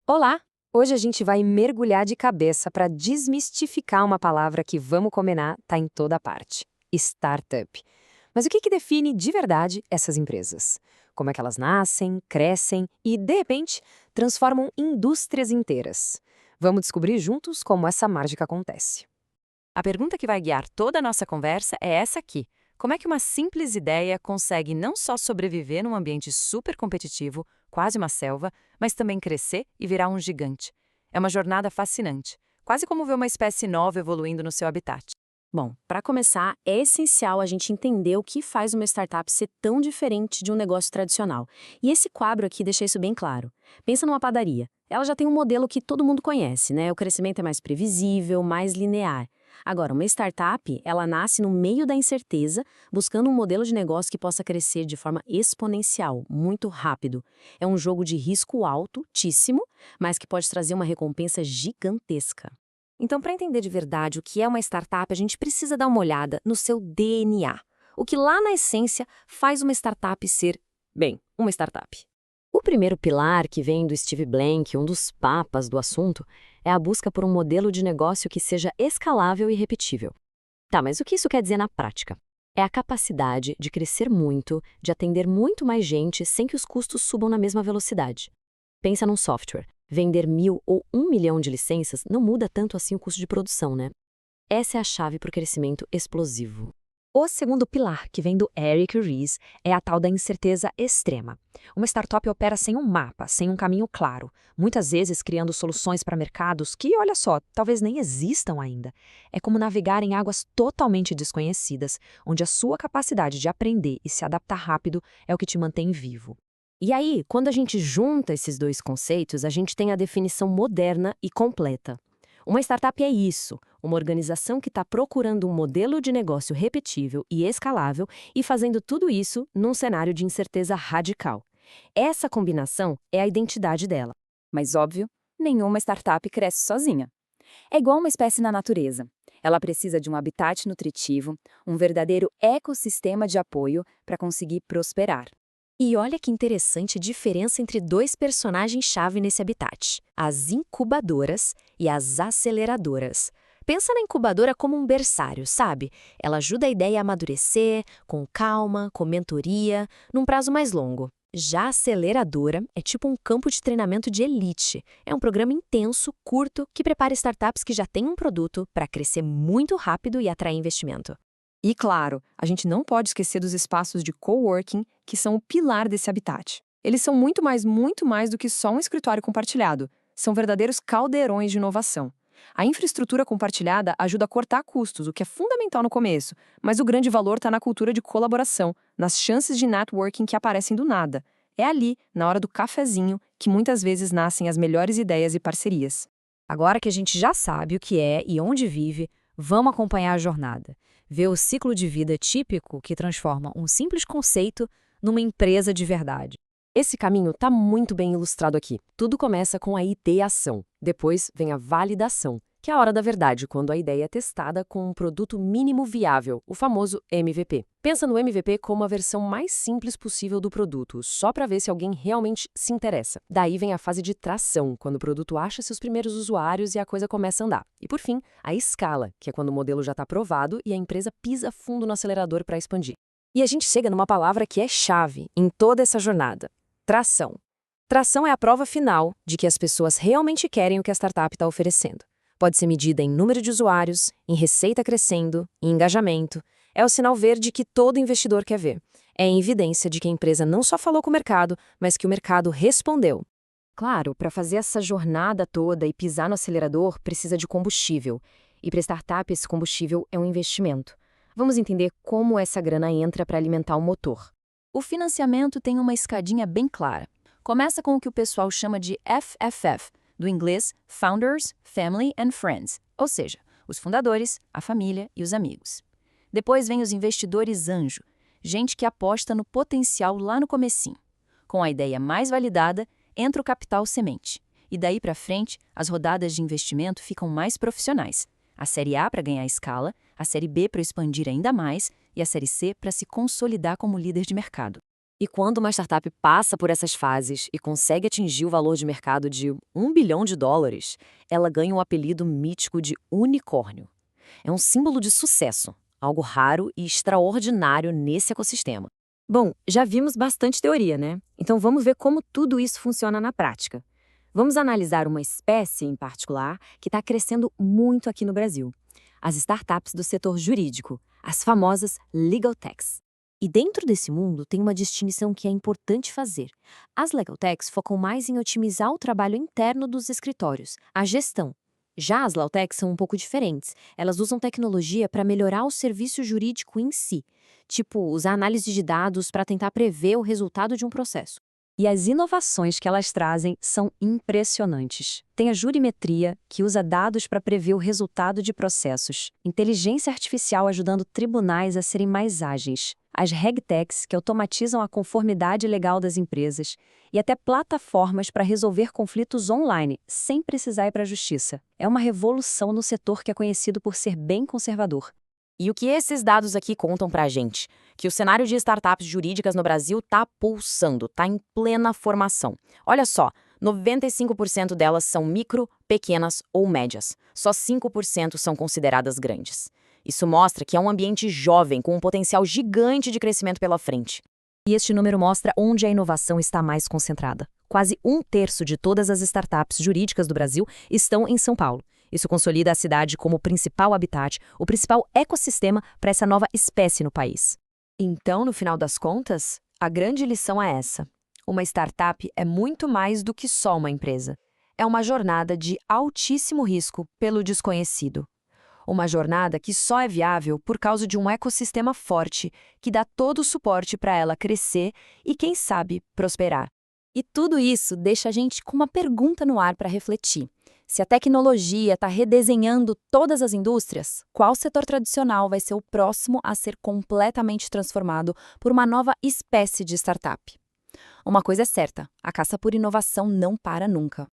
Olá! Hoje a gente vai mergulhar de cabeça para desmistificar uma palavra que, vamos combinar, está em toda parte: startup. Mas o que define de verdade essas empresas? Como é que elas nascem, crescem e, de repente, transformam indústrias inteiras? Vamos descobrir juntos como essa mágica acontece. A pergunta que vai guiar toda a nossa conversa é essa aqui. Como é que uma simples ideia consegue não só sobreviver num ambiente super competitivo, quase uma selva, mas também crescer e virar um gigante? É uma jornada fascinante, quase como ver uma espécie nova evoluindo no seu habitat. Bom, para começar, é essencial a gente entender o que faz uma startup ser tão diferente de um negócio tradicional. E esse quadro aqui deixa isso bem claro. Pensa numa padaria. Ela já tem um modelo que todo mundo conhece, né? O crescimento é mais previsível, mais linear. Agora, uma startup, ela nasce no meio da incerteza, buscando um modelo de negócio que possa crescer de forma exponencial, muito rápido. É um jogo de risco altíssimo, mas que pode trazer uma recompensa gigantesca. Então, para entender de verdade o que é uma startup, a gente precisa dar uma olhada no seu DNA. O que lá na essência faz uma startup ser, bem, uma startup. O primeiro pilar, que vem do Steve Blank, um dos papas do assunto, é a busca por um modelo de negócio que seja escalável e repetível. Tá, mas o que isso quer dizer na prática? É a capacidade de crescer muito, de atender muito mais gente sem que os custos subam na mesma velocidade. Pensa num software. Vender 1.000 ou 1 milhão de licenças não muda tanto assim o custo de produção, né? Essa é a chave para o crescimento explosivo. O segundo pilar, que vem do Eric Ries, é a tal da incerteza extrema. Uma startup opera sem um mapa, sem um caminho claro, muitas vezes criando soluções para mercados que, olha só, talvez nem existam ainda. É como navegar em águas totalmente desconhecidas, onde a sua capacidade de aprender e se adaptar rápido é o que te mantém vivo. E aí, quando a gente junta esses dois conceitos, a gente tem a definição moderna e completa. Uma startup é isso, uma organização que está procurando um modelo de negócio repetível e escalável e fazendo tudo isso num cenário de incerteza radical. Essa combinação é a identidade dela. Mas, óbvio, nenhuma startup cresce sozinha. É igual uma espécie na natureza. Ela precisa de um habitat nutritivo, um verdadeiro ecossistema de apoio para conseguir prosperar. E olha que interessante a diferença entre dois personagens-chave nesse habitat: as incubadoras e as aceleradoras. Pensa na incubadora como um berçário, sabe? Ela ajuda a ideia a amadurecer, com calma, com mentoria, num prazo mais longo. Já a aceleradora é tipo um campo de treinamento de elite. É um programa intenso, curto, que prepara startups que já têm um produto para crescer muito rápido e atrair investimento. E, claro, a gente não pode esquecer dos espaços de coworking, que são o pilar desse habitat. Eles são muito mais do que só um escritório compartilhado. São verdadeiros caldeirões de inovação. A infraestrutura compartilhada ajuda a cortar custos, o que é fundamental no começo, mas o grande valor está na cultura de colaboração, nas chances de networking que aparecem do nada. É ali, na hora do cafezinho, que muitas vezes nascem as melhores ideias e parcerias. Agora que a gente já sabe o que é e onde vive, vamos acompanhar a jornada. Ver o ciclo de vida típico que transforma um simples conceito numa empresa de verdade. Esse caminho está muito bem ilustrado aqui. Tudo começa com a ideação. Depois vem a validação, que é a hora da verdade, quando a ideia é testada com um produto mínimo viável, o famoso MVP. Pensa no MVP como a versão mais simples possível do produto, só para ver se alguém realmente se interessa. Daí vem a fase de tração, quando o produto acha seus primeiros usuários e a coisa começa a andar. E por fim, a escala, que é quando o modelo já está provado e a empresa pisa fundo no acelerador para expandir. E a gente chega numa palavra que é chave em toda essa jornada: tração. Tração é a prova final de que as pessoas realmente querem o que a startup está oferecendo. Pode ser medida em número de usuários, em receita crescendo, em engajamento. É o sinal verde que todo investidor quer ver. É a evidência de que a empresa não só falou com o mercado, mas que o mercado respondeu. Claro, para fazer essa jornada toda e pisar no acelerador, precisa de combustível. E para startup, esse combustível é um investimento. Vamos entender como essa grana entra para alimentar o motor. O financiamento tem uma escadinha bem clara. Começa com o que o pessoal chama de FFF, do inglês Founders, Family and Friends, ou seja, os fundadores, a família e os amigos. Depois vem os investidores anjo, gente que aposta no potencial lá no comecinho. Com a ideia mais validada, entra o capital semente. E daí para frente, as rodadas de investimento ficam mais profissionais. A série A para ganhar escala, a série B para expandir ainda mais e a série C para se consolidar como líder de mercado. E quando uma startup passa por essas fases e consegue atingir o valor de mercado de US$ 1 bilhão, ela ganha o apelido mítico de unicórnio. É um símbolo de sucesso, algo raro e extraordinário nesse ecossistema. Bom, já vimos bastante teoria, né? Então vamos ver como tudo isso funciona na prática. Vamos analisar uma espécie em particular que está crescendo muito aqui no Brasil: as startups do setor jurídico, as famosas Legal Techs. E dentro desse mundo tem uma distinção que é importante fazer. As Legal Techs focam mais em otimizar o trabalho interno dos escritórios, a gestão. Já as Lautechs são um pouco diferentes. Elas usam tecnologia para melhorar o serviço jurídico em si, tipo usar análise de dados para tentar prever o resultado de um processo. E as inovações que elas trazem são impressionantes. Tem a jurimetria, que usa dados para prever o resultado de processos. Inteligência artificial ajudando tribunais a serem mais ágeis. As RegTechs, que automatizam a conformidade legal das empresas. E até plataformas para resolver conflitos online, sem precisar ir para a justiça. É uma revolução no setor que é conhecido por ser bem conservador. E o que esses dados aqui contam pra gente? Que o cenário de startups jurídicas no Brasil tá pulsando, tá em plena formação. Olha só, 95% delas são micro, pequenas ou médias. Só 5% são consideradas grandes. Isso mostra que é um ambiente jovem com um potencial gigante de crescimento pela frente. E este número mostra onde a inovação está mais concentrada. Quase 1/3 de todas as startups jurídicas do Brasil estão em São Paulo. Isso consolida a cidade como o principal habitat, o principal ecossistema para essa nova espécie no país. Então, no final das contas, a grande lição é essa: uma startup é muito mais do que só uma empresa. É uma jornada de altíssimo risco pelo desconhecido. Uma jornada que só é viável por causa de um ecossistema forte que dá todo o suporte para ela crescer e, quem sabe, prosperar. E tudo isso deixa a gente com uma pergunta no ar para refletir. Se a tecnologia está redesenhando todas as indústrias, qual setor tradicional vai ser o próximo a ser completamente transformado por uma nova espécie de startup? Uma coisa é certa: a caça por inovação não para nunca.